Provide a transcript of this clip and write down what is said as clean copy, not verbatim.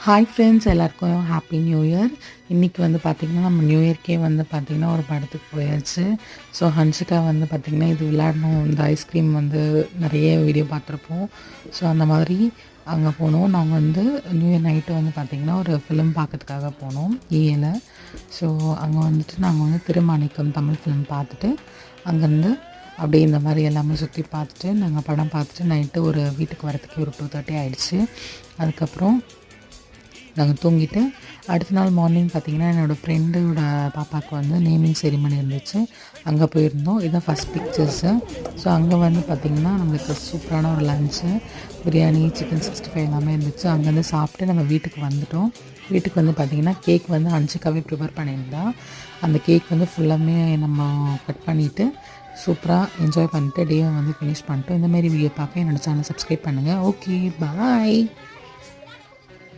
Hi friends, எல்லாருக்கும் happy new year. இன்றைக்கி வந்து பார்த்திங்கன்னா நம்ம நியூ இயர்க்கே வந்து பார்த்திங்கன்னா ஒரு படத்துக்கு போயாச்சு. ஸோ ஹன்ஷிகா வந்து பார்த்திங்கன்னா இது விளையாடணும், இந்த ஐஸ்கிரீம் வந்து நிறைய வீடியோ பார்த்துருப்போம். ஸோ அந்த மாதிரி அங்கே போனோம். நாங்கள் வந்து நியூ இயர் நைட்டு வந்து பார்த்திங்கன்னா ஒரு ஃபிலிம் பார்க்கறதுக்காக போனோம் ஈஏல. ஸோ அங்கே வந்துட்டு நாங்கள் வந்து திருமாணிக்கம் தமிழ் ஃபிலிம் பார்த்துட்டு அங்கேருந்து அப்படியே இந்த மாதிரி எல்லாமே சுற்றி பார்த்துட்டு நாங்கள் படம் பார்த்துட்டு நைட்டு ஒரு வீட்டுக்கு வரத்துக்கு ஒரு 2:30 ஆகிடுச்சு. அதுக்கப்புறம் நாங்கள் தூங்கிட்டு அடுத்த நாள் மார்னிங் பார்த்திங்கன்னா என்னோடய ஃப்ரெண்டோட பாப்பாவுக்கு வந்து நேமிங் செரிமனி இருந்துச்சு. அங்கே போயிருந்தோம். இதுதான் ஃபஸ்ட் பிக்சர்ஸு. ஸோ அங்கே வந்து பார்த்திங்கன்னா நம்மளுக்கு சூப்பரான ஒரு லன்ச்சு, பிரியாணி, சிக்கன் 65 எல்லாமே இருந்துச்சு. அங்கேருந்து சாப்பிட்டு நம்ம வீட்டுக்கு வந்துட்டோம். வீட்டுக்கு வந்து பார்த்திங்கன்னா கேக் வந்து ஹன்ஷிகாவே ப்ரிப்பேர் பண்ணியிருந்தா. அந்த கேக் வந்து ஃபுல்லாமே நம்ம கட் பண்ணிவிட்டு சூப்பராக என்ஜாய் பண்ணிட்டு டேவை வந்து ஃபினிஷ் பண்ணிட்டோம். இந்தமாரி வீடியோ பார்க்க என்னோடய சேனல் சப்ஸ்கிரைப் பண்ணுங்கள். ஓகே, பாய்.